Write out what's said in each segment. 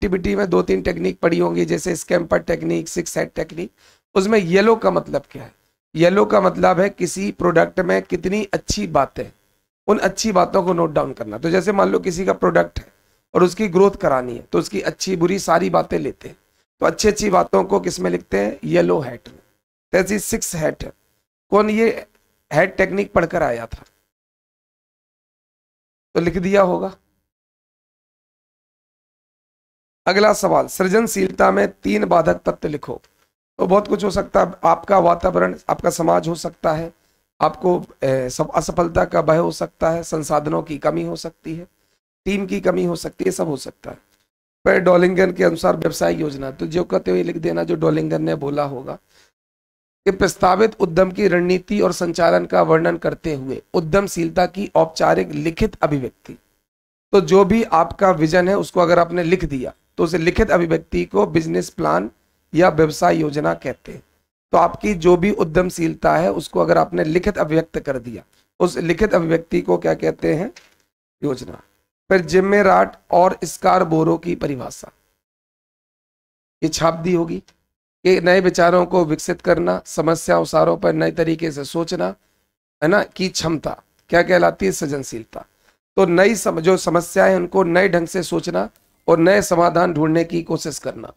Activity में 2-3 technique पढ़ी होंगी, जैसे स्कैम्पर टेक्निक, 6 हेड टेक्निक। उसमें येलो का मतलब क्या है? येलो का मतलब है किसी प्रोडक्ट में कितनी अच्छी बातें, उन अच्छी बातों को नोट डाउन करना। तो जैसे मान लो किसी का प्रोडक्ट है और उसकी ग्रोथ करानी है, तो उसकी अच्छी बुरी सारी बातें लेते हैं, तो अच्छी अच्छी बातों को किस में लिखते हैं? येलो हेड में। जैसे 6 हेड है, कौन ये हेड टेक्निक पढ़कर आया था? तो लिख दिया होगा। अगला सवाल, सृजनशीलता में 3 बाधक तत्व लिखो। तो बहुत कुछ हो सकता है, आपका वातावरण, आपका समाज हो सकता है, आपको सब असफलता का भय हो सकता है, संसाधनों की कमी हो सकती है, टीम की कमी हो सकती है, सब हो सकता है। पर डॉलिंगन के अनुसार व्यवसाय योजना, तो जो कहते हुए लिख देना जो डॉलिंगन ने बोला होगा कि प्रस्तावित उद्यम की रणनीति और संचालन का वर्णन करते हुए उद्यमशीलता की औपचारिक लिखित अभिव्यक्ति। तो जो भी आपका विजन है उसको अगर आपने लिख दिया तो उसे लिखित अभिव्यक्ति को बिजनेस प्लान या व्यवसाय योजना कहते हैं। तो आपकी जो भी उद्यमशीलता है उसको अगर आपने लिखित अभिव्यक्त कर दिया, उस लिखित अभिव्यक्ति को क्या कहते हैं? योजना। फिर जिम्मेराट और स्कारबोरो की परिभाषा ये छाप दी होगी कि नए विचारों को विकसित करना, समस्या अवसरों पर नए तरीके से सोचना, है ना, की क्षमता क्या कहलाती है? सृजनशीलता। तो नई जो समस्या है उनको नए ढंग से सोचना और नए समाधान ढूंढने की कोशिश करना।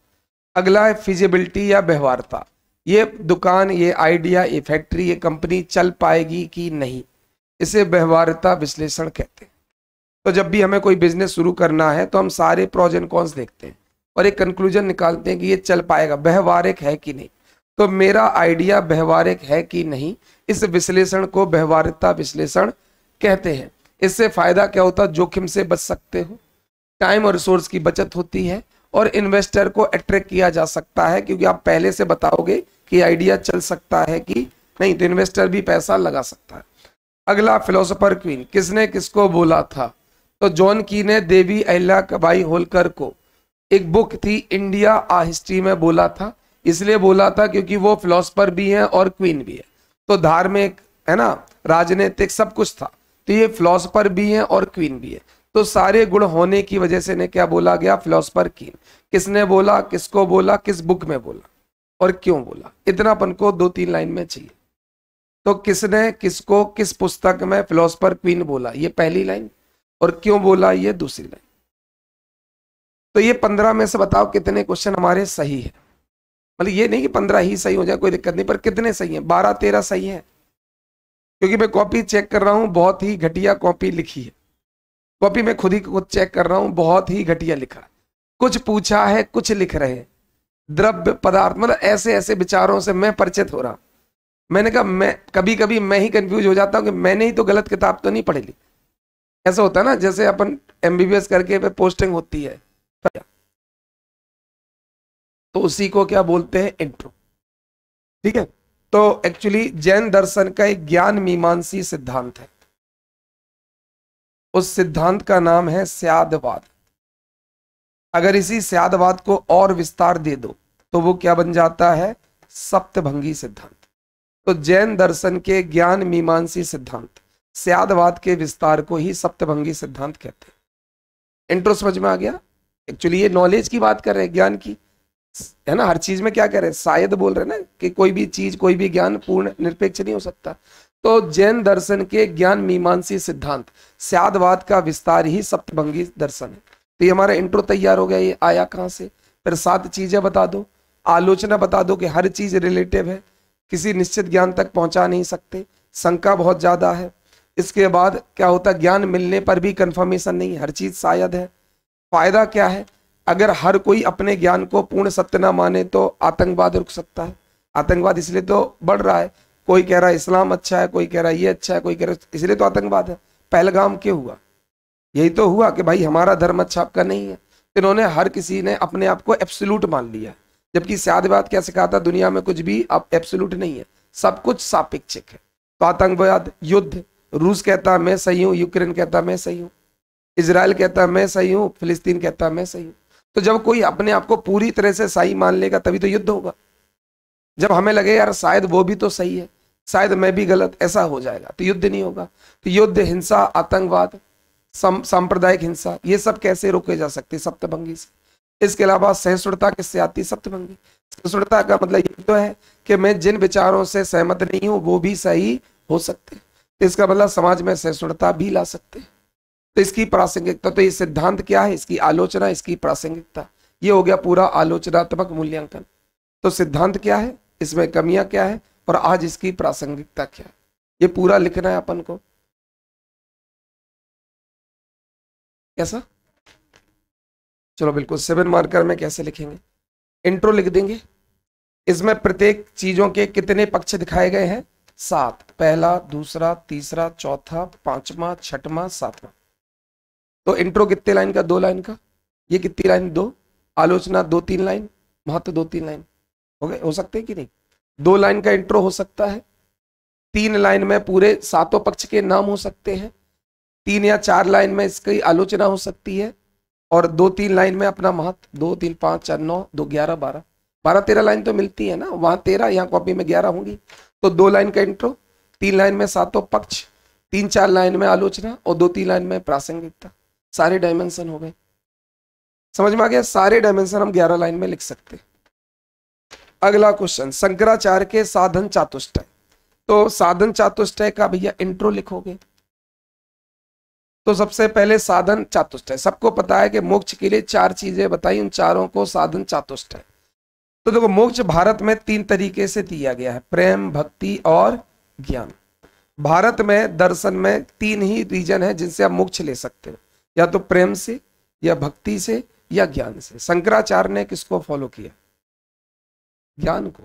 अगला है फिजिबिलिटी या व्यवहार्यता। ये दुकान, ये आइडिया, ये फैक्ट्री, ये कंपनी चल पाएगी कि नहीं, इसे व्यवहार्यता विश्लेषण कहते हैं। तो जब भी हमें कोई बिजनेस शुरू करना है तो हम सारे प्रोज एंड कॉन्स देखते हैं और एक कंक्लूजन निकालते हैं कि ये चल पाएगा, व्यवहारिक है कि नहीं। तो मेरा आइडिया व्यवहारिक है कि नहीं, इस विश्लेषण को व्यवहार्यता विश्लेषण कहते हैं। इससे फायदा क्या होता है? जोखिम से बच सकते हो, टाइम और रिसोर्स की बचत होती है और इन्वेस्टर को अट्रैक्ट किया जा सकता है, क्योंकि आप पहले से बताओगे कि आइडिया चल सकता है कि नहीं, तो इन्वेस्टर भी पैसा लगा सकता है। अगला, फिलोसोफर क्वीन, किसने किसको बोला था? तो जॉन की ने देवी अहिल्याबाई होलकर को एक बुक थी इंडिया आ हिस्ट्री में बोला था। इसलिए बोला था क्योंकि वो फिलोसोफर भी है और क्वीन भी है, तो धार्मिक, है ना, राजनीतिक, सब कुछ था। तो ये फिलोसोफर भी है और क्वीन भी है, तो सारे गुण होने की वजह से ने क्या बोला गया? Philosopher queen. किसने बोला, किसको बोला, किस बुक में बोला और क्यों बोला, इतना अपन को 2-3 लाइन में चाहिए। तो किसने किसको किस पुस्तक में फिलोसोफर क्वीन बोला, ये पहली लाइन, और क्यों बोला, ये दूसरी लाइन। तो ये 15 में से बताओ कितने क्वेश्चन हमारे सही है? मतलब ये नहीं कि 15 ही सही हो जाए, कोई दिक्कत नहीं, पर कितने सही है? 12-13 सही है, क्योंकि मैं कॉपी चेक कर रहा हूं, बहुत ही घटिया कॉपी लिखी है। कॉपी में खुद ही खुद चेक कर रहा हूं, बहुत ही घटिया लिखा है। कुछ पूछा है, कुछ लिख रहे हैं, द्रव्य पदार्थ, मतलब ऐसे ऐसे विचारों से मैं परिचित हो रहा। मैंने कहा, मैं कभी कभी मैं ही कंफ्यूज हो जाता हूं कि मैंने ही तो गलत किताब तो नहीं पढ़ी ली। ऐसा होता है ना, जैसे अपन MBBS करके पे पोस्टिंग होती है, तो उसी को क्या बोलते हैं? इंट्रो। ठीक है। तो एक्चुअली जैन दर्शन का एक ज्ञान मीमांसी सिद्धांत है, उस सिद्धांत का नाम है स्यादवाद। अगर इसी स्यादवाद को और विस्तार दे दो तो वो क्या बन जाता है? सप्तभंगी सिद्धांत। तो जैन दर्शन के ज्ञान मीमांसी सिद्धांत, स्यादवाद के विस्तार को ही सप्तभंगी सिद्धांत कहते हैं। इंट्रो समझ में आ गया? एक्चुअली ये नॉलेज की बात कर रहे हैं, ज्ञान की, है ना। हर चीज में क्या कह रहे हैं? शायद बोल रहे हैं ना कि कोई भी चीज, कोई भी ज्ञान पूर्ण निरपेक्ष नहीं हो सकता। तो जैन दर्शन के ज्ञान मीमांसी सिद्धांत, स्यादवाद का विस्तार ही सप्तभंगी दर्शन है। तो ये हमारा इंट्रो तैयार हो गया। ये आया कहां से? फिर 7 चीजें बता दो, आलोचना बता दो कि हर चीज रिलेटिव है, किसी निश्चित ज्ञान तक पहुंचा नहीं सकते, शंका बहुत ज्यादा है। इसके बाद क्या होता है? ज्ञान मिलने पर भी कंफर्मेशन नहीं, हर चीज शायद है। फायदा क्या है? अगर हर कोई अपने ज्ञान को पूर्ण सत्य ना माने तो आतंकवाद रुक सकता है। आतंकवाद इसलिए तो बढ़ रहा है, कोई कह रहा है इस्लाम अच्छा है, कोई कह रहा है ये अच्छा है, कोई कह रहा है, इसलिए तो आतंकवाद है। पहलगाम क्यों हुआ? यही तो हुआ कि भाई हमारा धर्म अच्छा, आपका नहीं है। इन्होंने, हर किसी ने अपने आप को एब्सोल्यूट मान लिया, जबकि स्यादवाद क्या सिखाता? दुनिया में कुछ भी आप एब्सोल्यूट नहीं है, सब कुछ सापेक्षिक है। तो आतंकवाद, युद्ध, रूस कहता मैं सही हूं, यूक्रेन कहता मैं सही हूं, इजराइल कहता मैं सही हूं, फिलिस्तीन कहता मैं सही हूं। तो जब कोई अपने आप को पूरी तरह से सही मान लेगा तभी तो युद्ध होगा। जब हमें लगे यार शायद वो भी तो सही है, शायद मैं भी गलत, ऐसा हो जाएगा, तो युद्ध नहीं होगा। तो युद्ध, हिंसा, आतंकवाद, सांप्रदायिक हिंसा, ये सब कैसे रोके जा सकते? सप्तभंगी से। इसके अलावा सहिष्णुता किससे आती है? सप्तभंगी। सहिष्णुता का मतलब ये तो है कि मैं जिन विचारों से सहमत नहीं हूं वो भी सही हो सकते हैं, तो इसका मतलब समाज में सहिष्णुता भी ला सकते हैं। तो इसकी प्रासंगिकता, तो ये सिद्धांत क्या है? इसकी आलोचना, इसकी प्रासंगिकता, ये हो गया पूरा आलोचनात्मक मूल्यांकन। तो सिद्धांत क्या है, इसमें कमियां क्या है, और आज इसकी प्रासंगिकता क्या है, ये पूरा लिखना है अपन को। कैसा? चलो बिल्कुल, 7 मार्कर में कैसे लिखेंगे? इंट्रो लिख देंगे। इसमें प्रत्येक चीजों के कितने पक्ष दिखाए गए हैं? 7। पहला, दूसरा, तीसरा, चौथा, पांचवा, छठवां, सातवां। तो इंट्रो कितने लाइन का? 2 लाइन का। ये कितनी लाइन? 2। आलोचना 2-3 लाइन, महत्व 2-3 लाइन। हो गए? हो सकते हैं कि नहीं? 2 लाइन का इंट्रो हो सकता है, 3 लाइन में पूरे 7 पक्ष के नाम हो सकते हैं, 3 या 4 लाइन में इसकी आलोचना हो सकती है, और 2-3 लाइन में अपना महत्व। 2, 3, 5, 4, 9, 2, 11, 12, 13 लाइन तो मिलती है ना, वहां 13, यहाँ कॉपी में 11 होंगी। तो 2 लाइन का इंट्रो, 3 लाइन में 7 पक्ष, 3-4 लाइन में आलोचना, और 2-3 लाइन में प्रासंगिकता। सारे डायमेंशन हो गए। समझ में आ गया? सारे डायमेंशन हम 11 लाइन में लिख सकते हैं। अगला क्वेश्चन, शंकराचार्य के साधन चातुष्टय। तो साधन चातुष्टय का भैया इंट्रो लिखोगे। तो सबसे पहले साधन चातुष्टय, सबको पता है कि मोक्ष के लिए 4 चीजें बताई, उन चारों को साधन चातुष्टय। तो देखो, मोक्ष भारत में 3 तरीके से दिया गया है, प्रेम, भक्ति और ज्ञान। भारत में दर्शन में 3 ही रीजन है जिनसे आप मोक्ष ले सकते हो, या तो प्रेम से, या भक्ति से, या ज्ञान से। शंकराचार्य ने किसको फॉलो किया? ज्ञान को।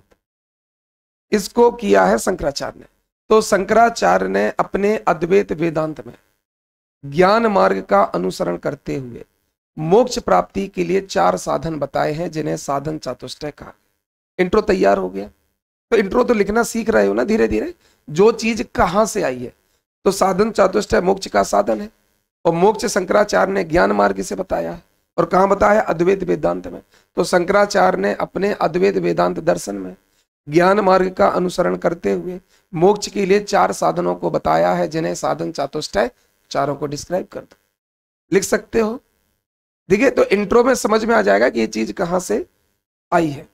इसको किया है शंकराचार्य ने। तो शंकराचार्य ने अपने अद्वैत वेदांत में ज्ञान मार्ग का अनुसरण करते हुए मोक्ष प्राप्ति के लिए 4 साधन बताए हैं, जिन्हें साधन चातुष्टय कहा। इंट्रो तैयार हो गया? तो इंट्रो तो लिखना सीख रहे हो ना धीरे धीरे, जो चीज कहां से आई है। तो साधन चातुष्टय मोक्ष का साधन है, और मोक्ष शंकराचार्य ने ज्ञान मार्ग से बताया है। और कहां बताया? अद्वैत वेदांत में। तो शंकराचार्य ने अपने अद्वैत वेदांत दर्शन में ज्ञान मार्ग का अनुसरण करते हुए मोक्ष के लिए 4 साधनों को बताया है, जिन्हें साधन चातुष्टय, चारों को डिस्क्राइब कर दो। लिख सकते हो? देखिए, तो इंट्रो में समझ में आ जाएगा कि ये चीज कहां से आई है।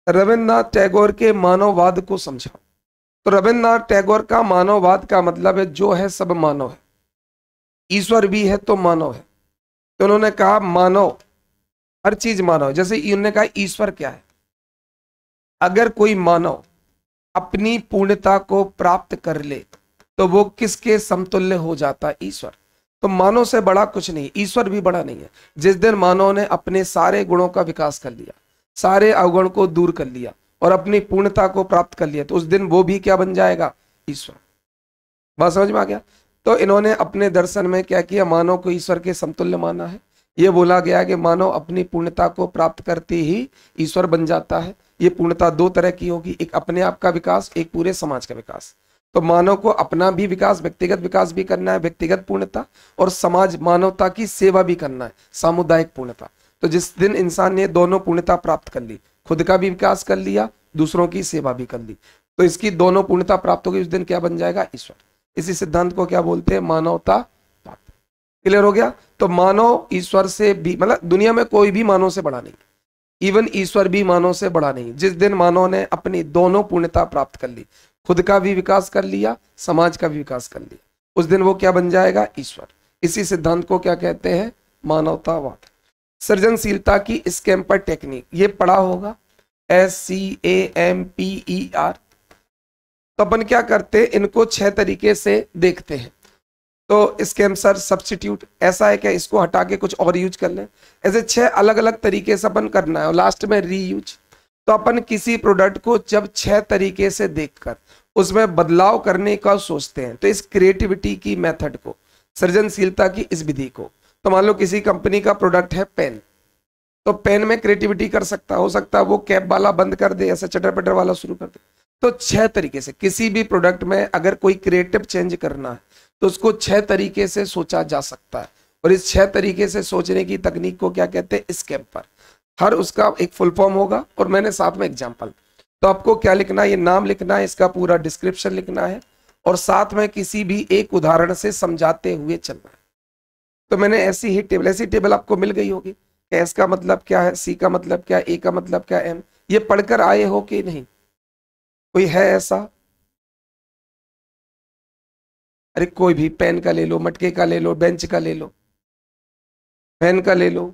रविन्द्रनाथ टैगोर के मानववाद को समझाओ। तो रविन्द्रनाथ टैगोर का मानववाद का मतलब है जो है सब मानव है, ईश्वर भी है तो मानव है। तो उन्होंने कहा मानव, हर चीज मानव है। जैसे उन्होंने कहा ईश्वर क्या है? अगर कोई मानव अपनी पूर्णता को प्राप्त कर ले तो वो किसके समतुल्य हो जाता है? ईश्वर। तो मानव से बड़ा कुछ नहीं, ईश्वर भी बड़ा नहीं है। जिस दिन मानव ने अपने सारे गुणों का विकास कर लिया, सारे अवगुण को दूर कर लिया और अपनी पूर्णता को प्राप्त कर लिया, तो उस दिन वो भी क्या बन जाएगा? ईश्वर। बात समझ में आ गया? तो इन्होंने अपने दर्शन में क्या किया? मानव को ईश्वर के समतुल्य माना है। ये बोला गया कि मानव अपनी पूर्णता को प्राप्त करते ही ईश्वर बन जाता है। ये पूर्णता 2 तरह की होगी, एक अपने आप का विकास, एक पूरे समाज का विकास। तो मानव को अपना भी विकास, व्यक्तिगत विकास भी करना है, व्यक्तिगत पूर्णता, और समाज मानवता की सेवा भी करना है, सामुदायिक पूर्णता। तो जिस दिन इंसान ने दोनों पूर्णता प्राप्त कर ली, खुद का भी विकास कर लिया, दूसरों की सेवा भी कर ली, तो इसकी दोनों पूर्णता प्राप्त होगी, उस दिन क्या बन जाएगा? ईश्वर। इसी सिद्धांत को क्या बोलते हैं? मानवता प्राप्त। क्लियर हो गया? तो मानव ईश्वर से भी, मतलब दुनिया में कोई भी मानव से बड़ा नहीं, इवन ईश्वर भी मानव से बड़ा नहीं। जिस दिन मानव ने अपनी दोनों पूर्णता प्राप्त कर ली, खुद का भी विकास कर लिया, समाज का भी विकास कर लिया, उस दिन वो क्या बन जाएगा? ईश्वर। इसी सिद्धांत को क्या कहते हैं? मानवतावाद। सृजनशीलता की स्कैम्पर टेक्निक, ये पढ़ा होगा, SCAMPER। तो अपन क्या करते हैं? इनको 6 तरीके से देखते हैं। तो स्कैम्पर सब्स्टिट्यूट, ऐसा है क्या इसको हटा के कुछ और यूज कर लें? ऐसे 6 अलग अलग तरीके से अपन करना है, और लास्ट में रीयूज। तो अपन किसी प्रोडक्ट को जब 6 तरीके से देखकर उसमें बदलाव करने का सोचते हैं, तो इस क्रिएटिविटी की मेथड को, सृजनशीलता की इस विधि को, तो मान लो किसी कंपनी का प्रोडक्ट है पेन, तो पेन में क्रिएटिविटी कर सकता, हो सकता है वो कैप वाला बंद कर दे, ऐसा चटर पटर वाला शुरू कर दे। तो 6 तरीके से किसी भी प्रोडक्ट में अगर कोई क्रिएटिव चेंज करना है तो उसको 6 तरीके से सोचा जा सकता है, और इस 6 तरीके से सोचने की तकनीक को क्या कहते हैं? स्कैम्पर। हर उसका एक फुल फॉर्म होगा, और मैंने साथ में एग्जाम्पल। तो आपको क्या लिखना है? ये नाम लिखना है, इसका पूरा डिस्क्रिप्शन लिखना है, और साथ में किसी भी एक उदाहरण से समझाते हुए चलना है। तो मैंने ऐसी टेबल आपको मिल गई होगी, एस का मतलब क्या है, सी का मतलब क्या है, ए का मतलब क्या है, एम, ये पढ़कर आए हो कि नहीं? कोई है ऐसा? अरे कोई भी, पेन का ले लो, मटके का ले लो, बेंच का ले लो, पेन का ले लो,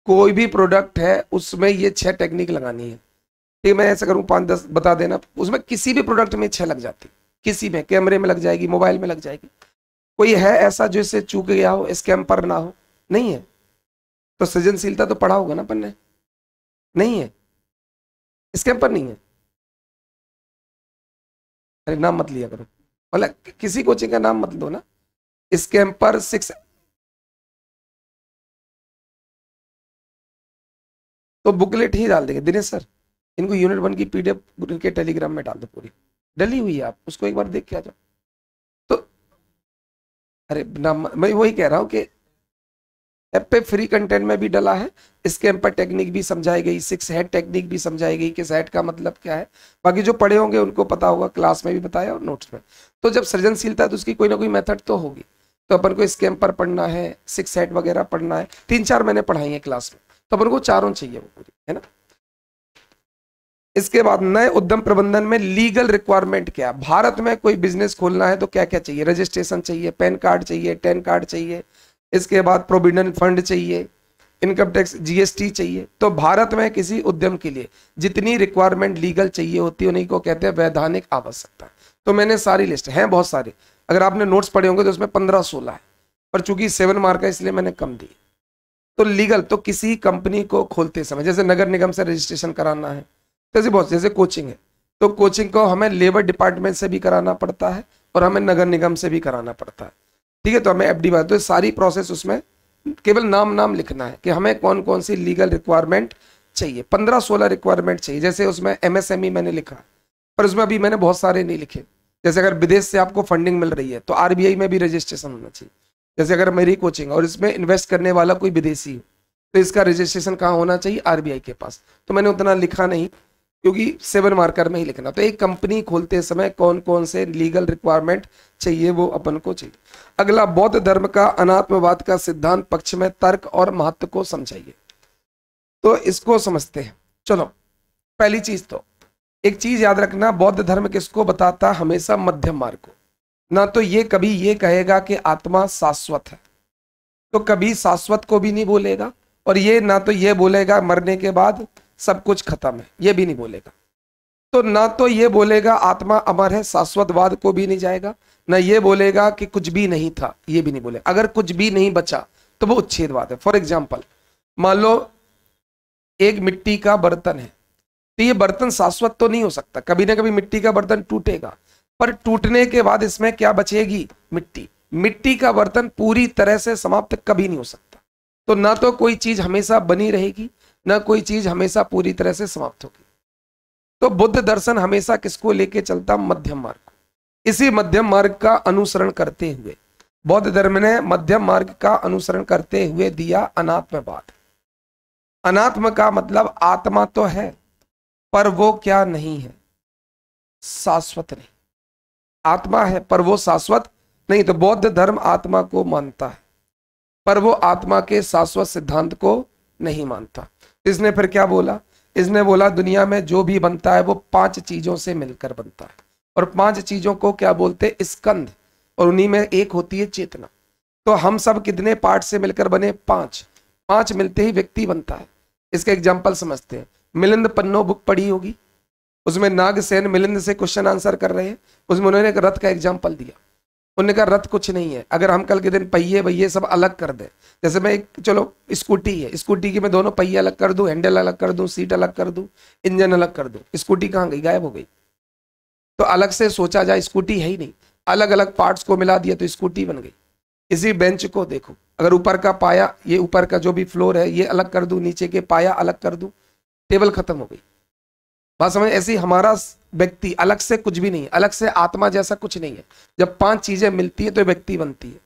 कोई भी प्रोडक्ट है उसमें ये 6 टेक्निक लगानी है। ठीक, मैं ऐसा करूं 5-10 बता देना, उसमें किसी भी प्रोडक्ट में 6 लग जाती, किसी में, कैमरे में लग जाएगी, मोबाइल में लग जाएगी। कोई है ऐसा जो इससे चूक गया हो, स्कैम पर ना हो? नहीं है। तो सृजनशीलता तो पढ़ा होगा ना अपन ने? नहीं है, स्कैम पर नहीं है। अरे नाम मत लिया करो, मतलब किसी कोचिंग का नाम मत लो ना। स्कैम पर 6, तो बुकलेट ही डाल देंगे दिनेश सर, इनको यूनिट 1 की पीडीएफ उनके टेलीग्राम में डाल दो, पूरी डली हुई है, आप उसको एक बार देख के आ जाओ। तो अरे नाम, मैं वही कह रहा हूँ कि ऐप पे फ्री कंटेंट में भी डला है, स्कैम पर टेक्निक भी समझाई गई, 6 हेड टेक्निक भी समझाई गई कि हेड का मतलब क्या है। बाकी जो पढ़े होंगे उनको पता होगा, क्लास में भी बताया और नोट्स में। तो जब सृजनशीलता है तो उसकी कोई ना कोई मेथड तो होगी। तो अपन को स्कैम पर पढ़ना है, 6 हेड वगैरह पढ़ना है, 3-4 मैंने पढ़ाई है क्लास में, तो अपन को चारों चाहिए वो पूरी, है ना। इसके बाद नए उद्यम प्रबंधन में लीगल रिक्वायरमेंट क्या है? भारत में कोई बिजनेस खोलना है तो क्या क्या चाहिए? रजिस्ट्रेशन चाहिए, पैन कार्ड चाहिए, टैन कार्ड चाहिए, इसके बाद प्रोविडेंट फंड चाहिए, इनकम टैक्स, जीएसटी चाहिए। तो भारत में किसी उद्यम के लिए जितनी रिक्वायरमेंट लीगल चाहिए होती है उन्हीं को कहते हैं वैधानिक आवश्यकता। तो मैंने सारी लिस्ट है, बहुत सारे, अगर आपने नोट्स पढ़े होंगे तो उसमें 15-16 है, पर चूंकि 7 मार्क है इसलिए मैंने कम दी। तो लीगल, तो किसी कंपनी को खोलते समय जैसे नगर निगम से रजिस्ट्रेशन कराना है, जैसे बहुत, जैसे कोचिंग है तो कोचिंग को हमें लेबर डिपार्टमेंट से भी कराना पड़ता है और हमें नगर निगम से भी कराना पड़ता है। ठीक है, तो हमें एफडी, तो सारी प्रोसेस उसमें केवल नाम नाम लिखना है कि हमें कौन कौन सी लीगल रिक्वायरमेंट चाहिए। 15-16 रिक्वायरमेंट चाहिए। जैसे उसमें एमएसएमई मैंने लिखा, पर उसमें अभी मैंने बहुत सारे नहीं लिखे। जैसे अगर विदेश से आपको फंडिंग मिल रही है तो आरबीआई में भी रजिस्ट्रेशन होना चाहिए। जैसे अगर मेरी कोचिंग और इसमें इन्वेस्ट करने वाला कोई विदेशी हो तो इसका रजिस्ट्रेशन कहाँ होना चाहिए? आरबीआई के पास। तो मैंने उतना लिखा नहीं क्योंकि 7 मार्कर में ही लिखना। तो एक कंपनी खोलते समय कौन कौन से लीगल रिक्वायरमेंट चाहिए वो अपन को चाहिए। अगला, बौद्ध धर्म का अनात्मवाद का सिद्धांत पक्ष में तर्क और महत्व को समझाइए। तो इसको समझते हैं। चलो, पहली चीज तो एक चीज याद रखना, बौद्ध धर्म किसको बताता? हमेशा मध्यम मार्ग को। ना तो ये कभी ये कहेगा कि आत्मा शाश्वत है, तो कभी शाश्वत को भी नहीं बोलेगा, और ये ना तो ये बोलेगा मरने के बाद सब कुछ खत्म है, ये भी नहीं बोलेगा। तो ना तो ये बोलेगा आत्मा अमर है, शाश्वतवाद को भी नहीं जाएगा, ना ये बोलेगा कि कुछ भी नहीं था, ये भी नहीं बोलेगा। अगर कुछ भी नहीं बचा तो वो उच्छेदवाद है। फॉर एग्जाम्पल, मान लो एक मिट्टी का बर्तन है, तो ये बर्तन शाश्वत तो नहीं हो सकता, कभी ना कभी मिट्टी का बर्तन टूटेगा, पर टूटने के बाद इसमें क्या बचेगी? मिट्टी। मिट्टी का बर्तन पूरी तरह से समाप्त कभी नहीं हो सकता। तो ना तो कोई चीज हमेशा बनी रहेगी, ना कोई चीज हमेशा पूरी तरह से समाप्त होगी। तो बुद्ध दर्शन हमेशा किसको लेके चलता? मध्यम मार्ग को। इसी मध्यम मार्ग का अनुसरण करते हुए बौद्ध धर्म ने मध्यम मार्ग का अनुसरण करते हुए दिया अनात्मवाद। अनात्म का मतलब आत्मा तो है पर वो क्या नहीं है? शाश्वत नहीं। आत्मा है पर वो शाश्वत नहीं। तो बौद्ध धर्म आत्मा को मानता है पर वो आत्मा के शाश्वत सिद्धांत को नहीं मानता। इसने फिर क्या बोला? इसने बोला दुनिया में जो भी बनता है वो 5 चीजों से मिलकर बनता है, और 5 चीजों को क्या बोलते हैं? स्कंध, और उन्हीं में एक होती है चेतना। तो हम सब कितने पार्ट से मिलकर बने? 5। 5 मिलते ही व्यक्ति बनता है। इसका एग्जाम्पल समझते हैं। मिलिंद पन्नो बुक पढ़ी होगी, उसमें नागसेन मिलिंद से क्वेश्चन आंसर कर रहे हैं, उसमें उन्होंने एक रथ का एग्जाम्पल दिया। उन्होंने कहा रथ कुछ नहीं है, अगर हम कल के दिन पहिए वहिए सब अलग कर दें, जैसे मैं एक, चलो स्कूटी है, स्कूटी की मैं दोनों पहिए अलग कर दूं, हैंडल अलग कर दूं, सीट अलग कर दूं, इंजन अलग कर दूं, स्कूटी कहाँ गई? गायब हो गई। तो अलग से सोचा जाए, स्कूटी है ही नहीं, अलग अलग पार्ट्स को मिला दिया तो स्कूटी बन गई। इसी बेंच को देखो, अगर ऊपर का पाया, ये ऊपर का जो भी फ्लोर है ये अलग कर दूं, नीचे के पाया अलग कर दूं, टेबल खत्म हो गई। बात समझ? ऐसी हमारा व्यक्ति अलग से कुछ भी नहीं, अलग से आत्मा जैसा कुछ नहीं है। जब 5 चीजें मिलती है तो व्यक्ति बनती है।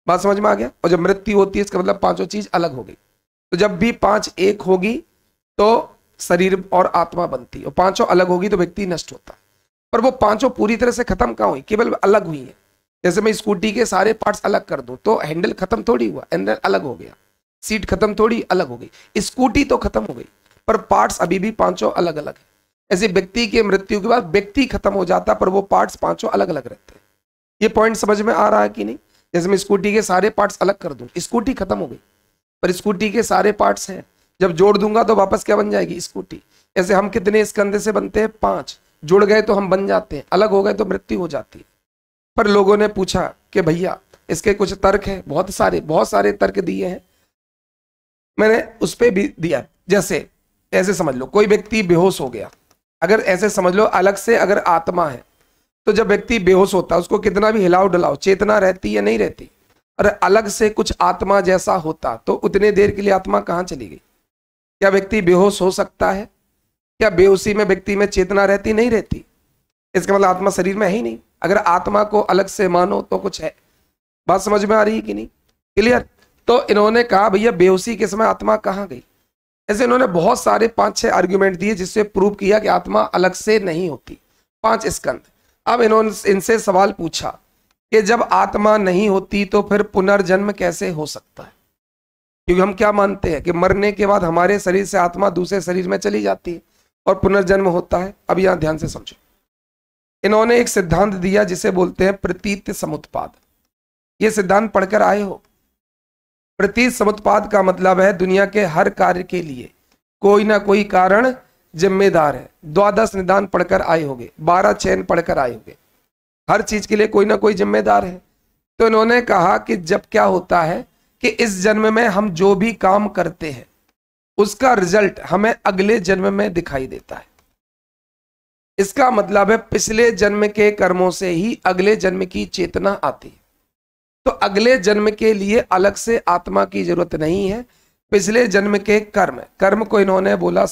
बात समझ में आ गया? और जब मृत्यु होती है इसका मतलब 5 चीज अलग हो गई। तो जब भी 5 एक होगी तो शरीर और आत्मा बनती है, और 5 अलग होगी तो व्यक्ति नष्ट होता है। पर वो 5 पूरी तरह से खत्म कहाँ हुई? केवल अलग हुई है। जैसे मैं स्कूटी के सारे पार्ट्स अलग कर दूं तो हैंडल खत्म थोड़ी हुआ, हैंडल अलग हो गया। सीट खत्म थोड़ी अलग हो गई, स्कूटी तो खत्म हो गई पर पार्ट्स अभी भी पांचों अलग अलग है। ऐसे व्यक्ति के मृत्यु के बाद व्यक्ति खत्म हो जाता पर वो पार्ट्स पांचों अलग अलग रहते हैं। ये पॉइंट समझ में आ रहा है कि नहीं? जैसे मैं स्कूटी के सारे पार्ट्स अलग कर दूं, स्कूटी खत्म हो गई पर स्कूटी के सारे पार्ट्स हैं, जब जोड़ दूंगा तो वापस क्या बन जाएगी? स्कूटी। ऐसे हम कितने स्कंध से बनते हैं? 5। जुड़ गए तो हम बन जाते हैं, अलग हो गए तो मृत्यु हो जाती है। पर लोगों ने पूछा कि भैया इसके कुछ तर्क है, बहुत सारे तर्क दिए हैं, मैंने उस पर भी दिया। जैसे ऐसे समझ लो कोई व्यक्ति बेहोश हो गया, अगर ऐसे समझ लो अलग से अगर आत्मा है तो जब व्यक्ति बेहोश होता है उसको कितना भी हिलाओ डुलाओ चेतना रहती या नहीं रहती? अरे अलग से कुछ आत्मा जैसा होता तो उतने देर के लिए आत्मा कहाँ चली गई? क्या व्यक्ति बेहोश हो सकता है? क्या बेहोशी में व्यक्ति में चेतना रहती नहीं रहती? इसका मतलब आत्मा शरीर में है ही नहीं। अगर आत्मा को अलग से मानो तो कुछ है। बात समझ में आ रही है कि नहीं? क्लियर? तो इन्होंने कहा भैया बेहोशी के समय आत्मा कहाँ गई? ऐसे इन्होंने बहुत सारे 5-6 आर्ग्यूमेंट दिए जिससे प्रूव किया कि आत्मा अलग से नहीं होती। 5 स्कंद। अब इन्होंने इनसे सवाल पूछा कि जब आत्मा नहीं होती तो फिर पुनर्जन्म कैसे हो सकता है? क्योंकि हम क्या मानते हैं कि मरने के बाद हमारे शरीर से आत्मा दूसरे शरीर में चली जाती है और पुनर्जन्म होता है। अब यहां ध्यान से समझो, इन्होंने एक सिद्धांत दिया जिसे बोलते हैं प्रतीत समुत्पाद। यह सिद्धांत पढ़कर आए हो? प्रतीत समुत्पाद का मतलब है दुनिया के हर कार्य के लिए कोई ना कोई कारण जिम्मेदार है। 12 निदान पढ़कर आए होंगे, 12 चैन पढ़कर आए होंगे, हर चीज के लिए कोई ना कोई जिम्मेदार है। तो इन्होंने कहा कि जब क्या होता है कि इस जन्म में हम जो भी काम करते हैं उसका रिजल्ट हमें अगले जन्म में दिखाई देता है। इसका मतलब है पिछले जन्म के कर्मों से ही अगले जन्म की चेतना आती है। तो अगले जन्म के लिए अलग से आत्मा की जरूरत नहीं है। पिछले जन्म के कर्म को इन्होंने बोला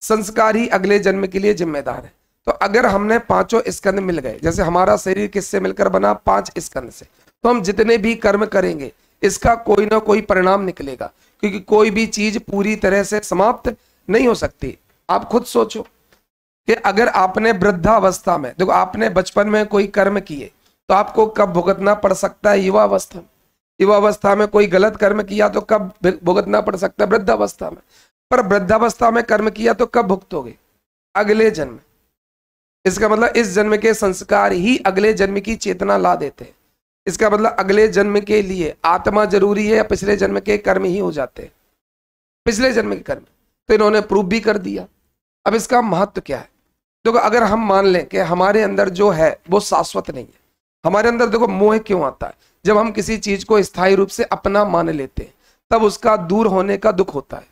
संस्कार ही अगले जन्म के लिए जिम्मेदार है। तो अगर हमने 5 स्कंद मिल गए, जैसे हमारा शरीर किससे मिलकर बना? 5 स्कंद से, तो हम जितने भी कर्म करेंगे इसका कोई ना कोई परिणाम निकलेगा, क्योंकि कोई भी चीज पूरी तरह से समाप्त नहीं हो सकती। आप खुद सोचो कि अगर आपने वृद्धावस्था में, देखो आपने बचपन में कोई कर्म किए तो आपको कब भुगतना पड़ सकता है? युवावस्था में। युवावस्था में कोई गलत कर्म किया तो कब भुगतना पड़ सकता है? वृद्धावस्था में। पर वृद्धावस्था में कर्म किया तो कब भुगतोगे? अगले जन्म। इसका मतलब इस जन्म के संस्कार ही अगले जन्म की चेतना ला देते हैं। इसका मतलब अगले जन्म के लिए आत्मा जरूरी है या पिछले जन्म के कर्म ही हो जाते हैं? पिछले जन्म के कर्म। तो इन्होंने प्रूव भी कर दिया। अब इसका महत्व क्या है? देखो अगर हम मान लें कि हमारे अंदर जो है वो शाश्वत नहीं है, हमारे अंदर देखो मोह क्यों आता है? जब हम किसी चीज को स्थायी रूप से अपना मान लेते हैं तब उसका दूर होने का दुख होता है।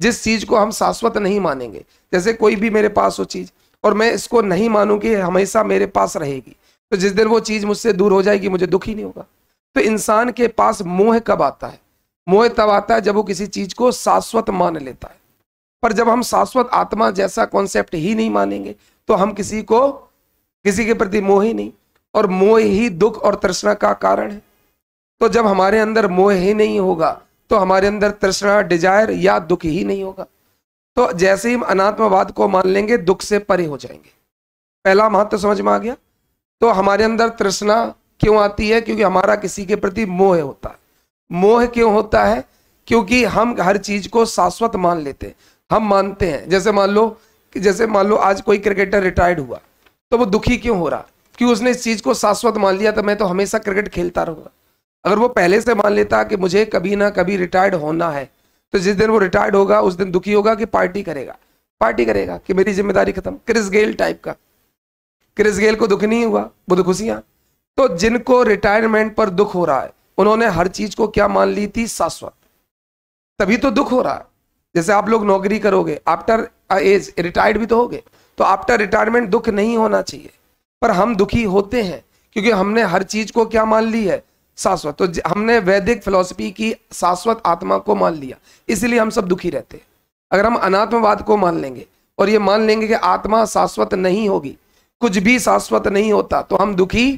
जिस चीज को हम शाश्वत नहीं मानेंगे, जैसे कोई भी मेरे पास हो चीज और मैं इसको नहीं मानूं कि हमेशा मेरे पास रहेगी, तो जिस दिन वो चीज मुझसे दूर हो जाएगी मुझे दुख ही नहीं होगा। तो इंसान के पास मोह कब आता है? मोह तब आता है जब वो किसी चीज को शाश्वत मान लेता है। पर जब हम शाश्वत आत्मा जैसा कॉन्सेप्ट ही नहीं मानेंगे तो हम किसी के प्रति मोह ही नहीं, और मोह ही दुख और तृष्णा का कारण है। तो जब हमारे अंदर मोह ही नहीं होगा तो हमारे अंदर तृष्णा, डिजायर या दुख ही नहीं होगा। तो जैसे ही हम अनात्मवाद को मान लेंगे दुख से परे हो जाएंगे। पहला महत्व समझ में आ गया? तो हमारे अंदर तृष्णा क्यों आती है? क्योंकि हमारा किसी के प्रति मोह होता है। मोह क्यों होता है? क्योंकि हम हर चीज को शाश्वत मान लेते हैं। हम मानते हैं, जैसे मान लो आज कोई क्रिकेटर रिटायर्ड हुआ तो वो दुखी क्यों हो रहा? क्योंकि उसने इस चीज को शाश्वत मान लिया तो मैं तो हमेशा क्रिकेट खेलता रहूंगा। अगर वो पहले से मान लेता कि मुझे कभी ना कभी रिटायर्ड होना है, तो जिस दिन वो रिटायर्ड होगा उस दिन दुखी होगा कि पार्टी करेगा कि मेरी जिम्मेदारी खत्म। क्रिस गेल टाइप का। क्रिस गेल को दुख नहीं हुआ, वो तो खुशियां। तो जिनको रिटायरमेंट पर दुख हो रहा है उन्होंने हर चीज को क्या मान ली थी? शाश्वत। तभी तो दुख हो रहा है। जैसे आप लोग नौकरी करोगे, आफ्टर एज रिटायर्ड भी तो होगे, तो आफ्टर रिटायरमेंट दुख नहीं होना चाहिए, पर हम दुखी होते हैं क्योंकि हमने हर चीज को क्या मान ली है? शाश्वत। तो हमने वैदिक फिलॉसफी की शाश्वत आत्मा को मान लिया, इसलिए हम सब दुखी रहते हैं। अगर हम अनात्मवाद को मान लेंगे और ये मान लेंगे कि आत्मा शाश्वत नहीं होगी, कुछ भी शाश्वत नहीं होता, तो हम दुखी।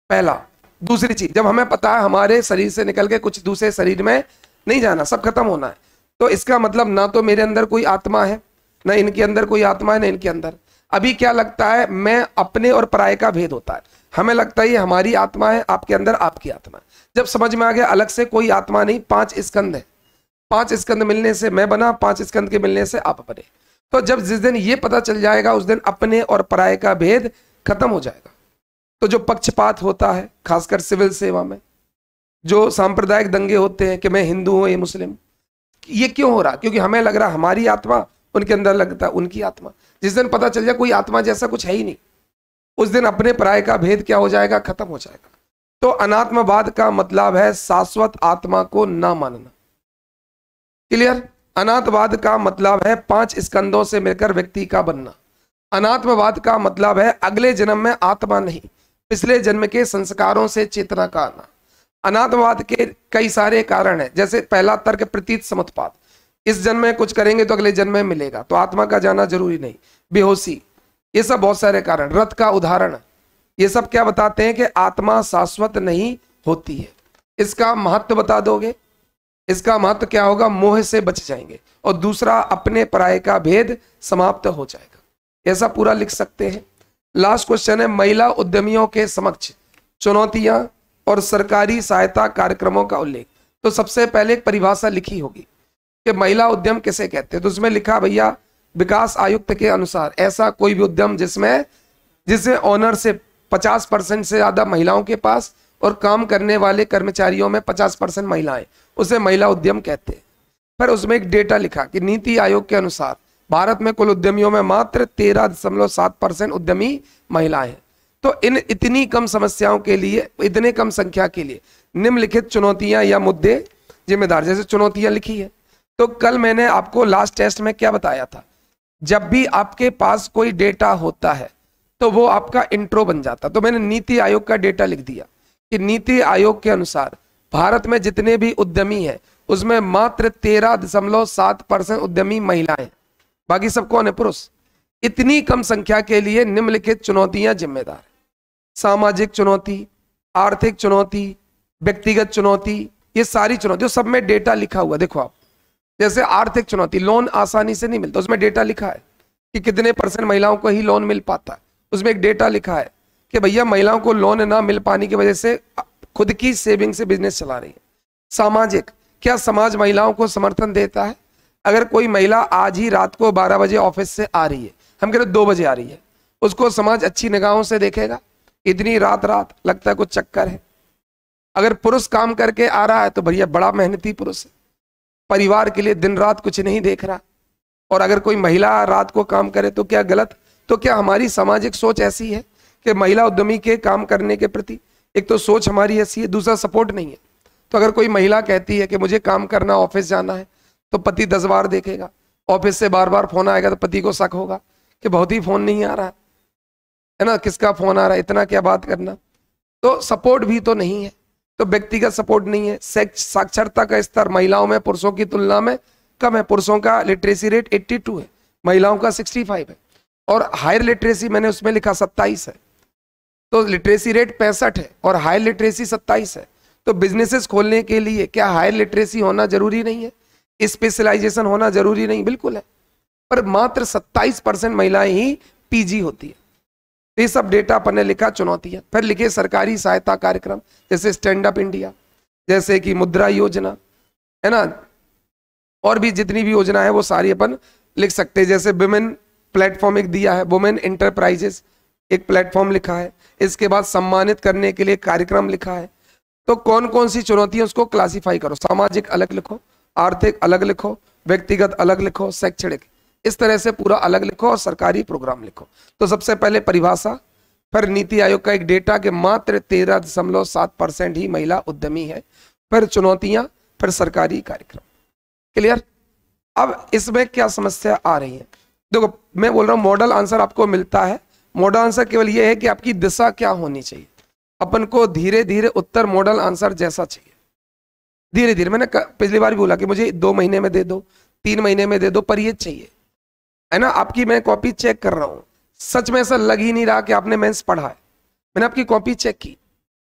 पहला। दूसरी चीज, जब हमें पता है हमारे शरीर से निकल के कुछ दूसरे शरीर में नहीं जाना, सब खत्म होना है, तो इसका मतलब ना तो मेरे अंदर कोई आत्मा है, ना इनके अंदर कोई आत्मा है, ना इनके अंदर। अभी क्या लगता है? मैं अपने और पराये का भेद होता है। हमें लगता है ये हमारी आत्मा है, आपके अंदर आपकी आत्मा है। जब समझ में आ गया अलग से कोई आत्मा नहीं, 5 स्कंद है, 5 स्कंद मिलने से मैं बना, 5 स्कंद के मिलने से आप बने। तो जब जिस दिन ये पता चल जाएगा उस दिन अपने और पराये का भेद खत्म हो जाएगा। तो जो पक्षपात होता है खासकर सिविल सेवा में, जो सांप्रदायिक दंगे होते हैं कि मैं हिंदू हूं ये मुस्लिम, ये क्यों हो रहा? क्योंकि हमें लग रहा हमारी आत्मा, उनके अंदर लगता है उनकी आत्मा। जिस दिन पता चल जाए कोई आत्मा जैसा कुछ है ही नहीं, उस दिन अपने पराये का भेद क्या हो जाएगा? खत्म हो जाएगा। तो अनात्मवाद का मतलब है शाश्वत आत्मा को ना मानना। क्लियर? अनात्मवाद का मतलब है 5 स्कंदों से मिलकर व्यक्ति का बनना। अनात्मवाद का मतलब है अगले जन्म में आत्मा नहीं, पिछले जन्म के संस्कारों से चेतना का आना। अनात्मवाद के कई सारे कारण हैं, जैसे पहला तर्क प्रतीत समुत्पाद, इस जन्म में कुछ करेंगे तो अगले जन्म में मिलेगा, तो आत्मा का जाना जरूरी नहीं। बेहोशी, ये सब बहुत सारे कारण। रथ का उदाहरण, ये सब क्या बताते हैं कि आत्मा शाश्वत नहीं होती है। इसका महत्व बता दोगे? इसका महत्व क्या होगा? मोह से बच जाएंगे। और दूसरा, अपने पराये का भेद समाप्त हो जाएगा। ऐसा पूरा लिख सकते हैं। लास्ट क्वेश्चन है, महिला उद्यमियों के समक्ष चुनौतियां और सरकारी सहायता कार्यक्रमों का उल्लेख। तो सबसे पहले एक परिभाषा लिखी होगी कि महिला उद्यम किसे कहते हैं। तो उसमें लिखा भैया, विकास आयुक्त के अनुसार ऐसा कोई भी उद्यम जिसमें ओनरशिप 50% से ज्यादा महिलाओं के पास और काम करने वाले कर्मचारियों में 50% महिलाएं, उसे महिला उद्यम कहते हैं। पर उसमें एक डेटा लिखा कि नीति आयोग के अनुसार भारत में कुल उद्यमियों में मात्र 13.7% उद्यमी महिलाएं हैं। तो इन इतनी कम समस्याओं के लिए, इतने कम संख्या के लिए निम्नलिखित चुनौतियां या मुद्दे जिम्मेदार। जैसे चुनौतियां लिखी है, तो कल मैंने आपको लास्ट टेस्ट में क्या बताया था? जब भी आपके पास कोई डेटा होता है तो वो आपका इंट्रो बन जाता। तो मैंने नीति आयोग का डेटा लिख दिया कि नीति आयोग के अनुसार भारत में जितने भी उद्यमी हैं उसमें मात्र 13.7% उद्यमी महिलाएं, बाकी सब कौन है? पुरुष। इतनी कम संख्या के लिए निम्नलिखित चुनौतियां जिम्मेदार है। सामाजिक चुनौती, आर्थिक चुनौती, व्यक्तिगत चुनौती, ये सारी चुनौती सब में डेटा लिखा हुआ। देखो आप, जैसे आर्थिक चुनौती, लोन आसानी से नहीं मिलता, उसमें डेटा लिखा है कि कितने % महिलाओं को ही लोन मिल पाता है। उसमें एक डेटा लिखा है कि भैया महिलाओं को लोन ना मिल पाने की वजह से खुद की सेविंग से बिजनेस चला रही है। सामाजिक, क्या समाज महिलाओं को समर्थन देता है? अगर कोई महिला आज ही रात को 12 बजे ऑफिस से आ रही है, हम कह रहे 2 बजे आ रही है, उसको समाज अच्छी निगाहों से देखेगा? इतनी रात लगता है कुछ चक्कर है। अगर पुरुष काम करके आ रहा है तो भैया बड़ा मेहनती पुरुष है, परिवार के लिए दिन रात कुछ नहीं देख रहा। और अगर कोई महिला रात को काम करे तो क्या गलत? तो क्या हमारी सामाजिक सोच ऐसी है कि महिला उद्यमी के काम करने के प्रति, एक तो सोच हमारी ऐसी है, दूसरा सपोर्ट नहीं है। तो अगर कोई महिला कहती है कि मुझे काम करना, ऑफिस जाना है, तो पति 10 बार देखेगा। ऑफिस से बार बार फोन आएगा तो पति को शक होगा कि बहुत ही फोन नहीं आ रहा है ना, किसका फोन आ रहा है, इतना क्या बात करना। तो सपोर्ट भी तो नहीं है, तो व्यक्तिगत सपोर्ट नहीं है। साक्षरता का स्तर महिलाओं में पुरुषों की तुलना में कम है। पुरुषों का लिटरेसी रेट 82 है, महिलाओं का 65 है। और हायर लिटरेसी मैंने उसमें लिखा 27 है। तो लिटरेसी रेट 65 है और हायर लिटरेसी 27 है। तो बिजनेसेस खोलने के लिए क्या हायर लिटरेसी होना जरूरी नहीं है? स्पेशलाइजेशन होना जरूरी नहीं? बिल्कुल है, पर मात्र 27% महिलाएं ही पीजी होती है। ये सब डेटा अपन ने लिखा, चुनौतियां। फिर लिखे सरकारी सहायता कार्यक्रम, जैसे स्टैंड अप इंडिया, जैसे कि मुद्रा योजना, है ना, और भी जितनी भी योजना है वो सारी अपन लिख सकते हैं। जैसे वुमेन प्लेटफॉर्म एक दिया है, वुमेन एंटरप्राइजेस एक प्लेटफॉर्म लिखा है। इसके बाद सम्मानित करने के लिए कार्यक्रम लिखा है। तो कौन कौन सी चुनौतियां, उसको क्लासिफाई करो। सामाजिक अलग लिखो, आर्थिक अलग लिखो, व्यक्तिगत अलग लिखो, शैक्षणिक, इस तरह से पूरा अलग लिखो और सरकारी प्रोग्राम लिखो। तो सबसे पहले परिभाषा, फिर नीति आयोग का एक डेटा कि मात्र 13.7% ही महिला उद्यमी है, फिर चुनौतियां, फिर सरकारी कार्यक्रम। क्लियर? अब इसमें क्या समस्या आ रही है? देखो मैं बोल रहा हूं मॉडल आंसर आपको मिलता है। मॉडल आंसर केवल ये है कि आपकी दिशा क्या होनी चाहिए। अपन को धीरे धीरे उत्तर मॉडल आंसर जैसा चाहिए, धीरे धीरे। मैंने पिछली बार भी बोला कि मुझे 2 महीने में दे दो, 3 महीने में दे दो, पर ये चाहिए, है ना। आपकी मैं कॉपी चेक कर रहा हूं, सच में ऐसा लग ही नहीं रहा कि आपने मेंस पढ़ा है। मैंने आपकी कॉपी चेक की,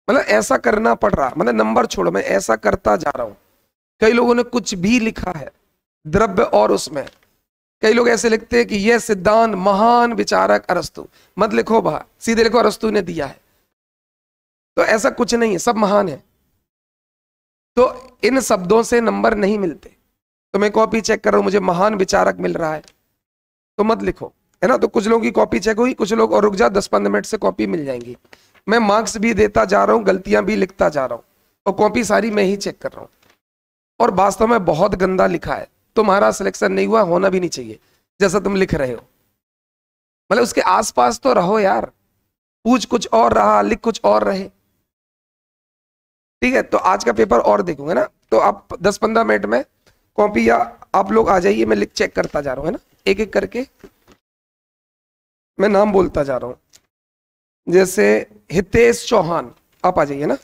मतलब ऐसा करना पड़ रहा, मतलब नंबर छोड़ो, मैं ऐसा करता जा रहा हूं। कई लोगों ने कुछ भी लिखा है द्रव्य और उसमें, कई लोग ऐसे लिखते हैं कि यह सिद्धांत महान विचारक अरस्तु, मत लिखो बाहर, सीधे लिखो अरस्तु ने दिया है। तो ऐसा कुछ नहीं है, सब महान है। तो इन शब्दों से नंबर नहीं मिलते। तो मैं कॉपी चेक कर रहा हूं, मुझे महान विचारक मिल रहा है, तो मत लिखो, है ना। तो कुछ लोगों की कॉपी चेक हुई, कुछ लोग और रुक जा 10-15 मिनट से कॉपी मिल जाएंगी। मैं मार्क्स भी देता जा रहा हूँ, गलतियां भी लिखता जा रहा हूँ, और कॉपी सारी मैं ही चेक कर रहा हूँ। और वास्तव में बहुत गंदा लिखा है, तुम्हारा सिलेक्शन नहीं हुआ, होना भी नहीं चाहिए जैसा तुम लिख रहे हो। मतलब उसके आसपास तो रहो यार, पूछ कुछ और रहा, लिख कुछ और रहे। ठीक है, तो आज का पेपर और देखूंगा ना, तो आप 10-15 मिनट में कॉपी या आप लोग आ जाइए, मैं लिख चेक करता जा रहा हूँ, है ना, एक एक करके मैं नाम बोलता जा रहा हूं। जैसे हितेश चौहान, आप आ जाइए ना।